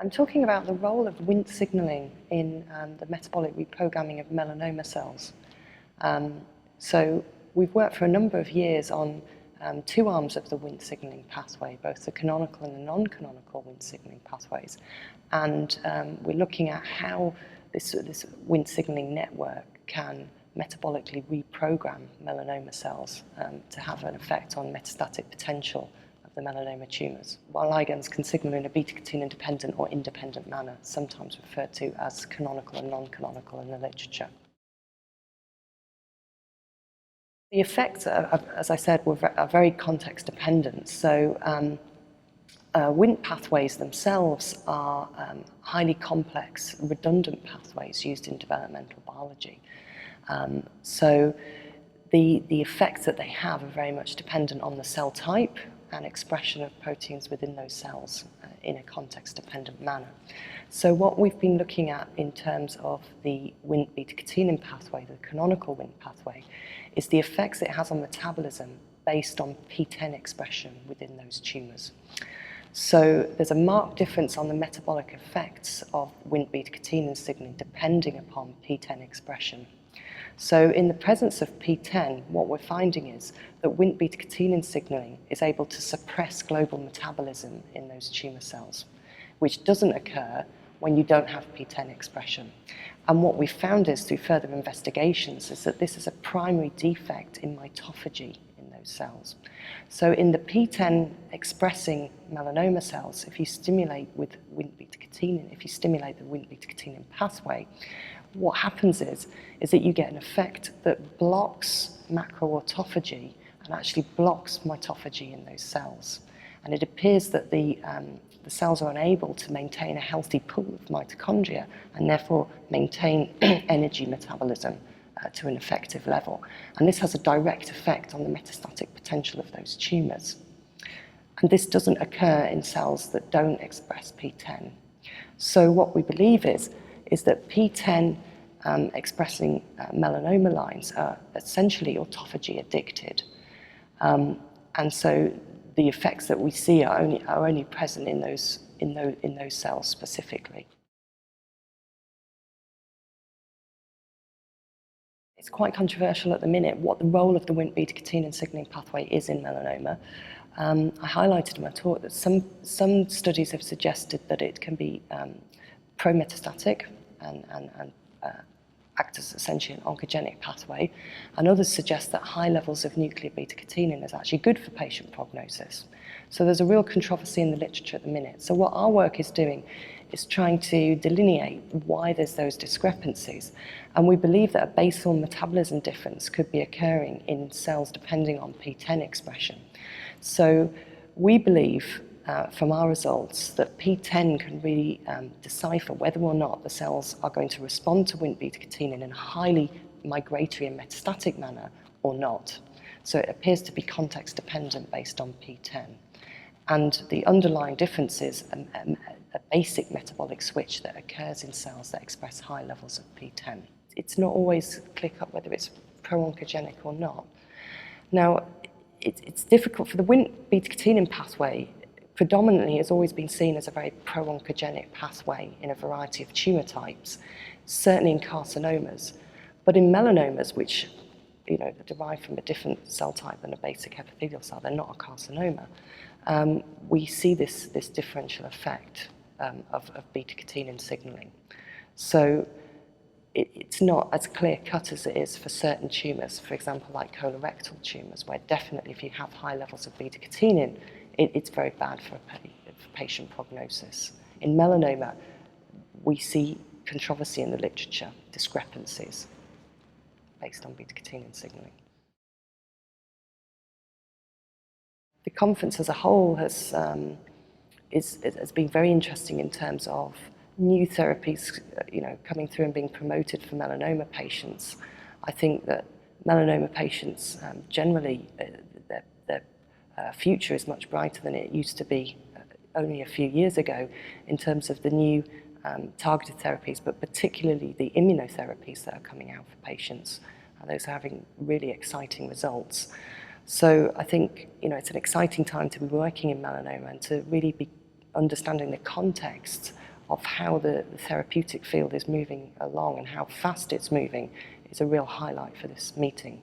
I'm talking about the role of Wnt signaling in the metabolic reprogramming of melanoma cells. So we've worked for a number of years on two arms of the Wnt signaling pathway, both the canonical and the non-canonical Wnt signaling pathways. And we're looking at how this Wnt signaling network can metabolically reprogram melanoma cells to have an effect on metastatic potential of the melanoma tumours. While ligands can signal in a beta-catenin dependent or independent manner, sometimes referred to as canonical and non-canonical in the literature. The effects, as I said, are very context dependent. So Wnt pathways themselves are highly complex, redundant pathways used in developmental biology. So the effects that they have are very much dependent on the cell type and expression of proteins within those cells in a context-dependent manner. So what we've been looking at in terms of the Wnt beta-catenin pathway, the canonical Wnt pathway, is the effects it has on metabolism based on PTEN expression within those tumours. So there's a marked difference on the metabolic effects of Wnt beta-catenin signaling depending upon PTEN expression. So in the presence of PTEN, what we're finding is that Wnt beta-catenin signaling is able to suppress global metabolism in those tumour cells, which doesn't occur when you don't have PTEN expression. And what we found is, through further investigations, is that this is a primary defect in mitophagy in those cells. So in the PTEN expressing melanoma cells, if you stimulate with Wnt beta-catenin, if you stimulate the Wnt beta-catenin pathway, what happens is that you get an effect that blocks macroautophagy and actually blocks mitophagy in those cells. And it appears that the cells are unable to maintain a healthy pool of mitochondria and therefore maintain energy metabolism to an effective level. And this has a direct effect on the metastatic potential of those tumours. And this doesn't occur in cells that don't express PTEN. So what we believe is that PTEN expressing melanoma lines are essentially autophagy addicted. And so the effects that we see are only present in those cells specifically. It's quite controversial at the minute what the role of the Wnt beta-catenin signaling pathway is in melanoma. I highlighted in my talk that some studies have suggested that it can be pro-metastatic and act as essentially an oncogenic pathway, and others suggest that high levels of nuclear beta-catenin is actually good for patient prognosis. So there's a real controversy in the literature at the minute. So what our work is doing is trying to delineate why there's those discrepancies, and we believe that a basal metabolism difference could be occurring in cells depending on PTEN expression. So we believe from our results that PTEN can really decipher whether or not the cells are going to respond to Wnt beta-catenin in a highly migratory and metastatic manner or not. So it appears to be context dependent based on PTEN. And the underlying difference is a basic metabolic switch that occurs in cells that express high levels of PTEN. It's not always clear cut whether it's pro-oncogenic or not. Now, it's difficult for the Wnt beta-catenin pathway. Predominantly has always been seen as a very pro-oncogenic pathway in a variety of tumour types, certainly in carcinomas. But in melanomas, which are derived from a different cell type than a basic epithelial cell, they're not a carcinoma, we see this differential effect of beta-catenin signalling. So it's not as clear-cut as it is for certain tumours, for example, like colorectal tumours, where definitely if you have high levels of beta-catenin, it's very bad for patient prognosis. In melanoma, we see controversy in the literature, discrepancies based on beta-catenin signalling. The conference as a whole has been very interesting in terms of new therapies, coming through and being promoted for melanoma patients. I think that melanoma patients generally, their future is much brighter than it used to be only a few years ago in terms of the new targeted therapies, but particularly the immunotherapies that are coming out for patients. Those are having really exciting results. So I think it's an exciting time to be working in melanoma and to really be understanding the context of how the therapeutic field is moving along and how fast it's moving is a real highlight for this meeting.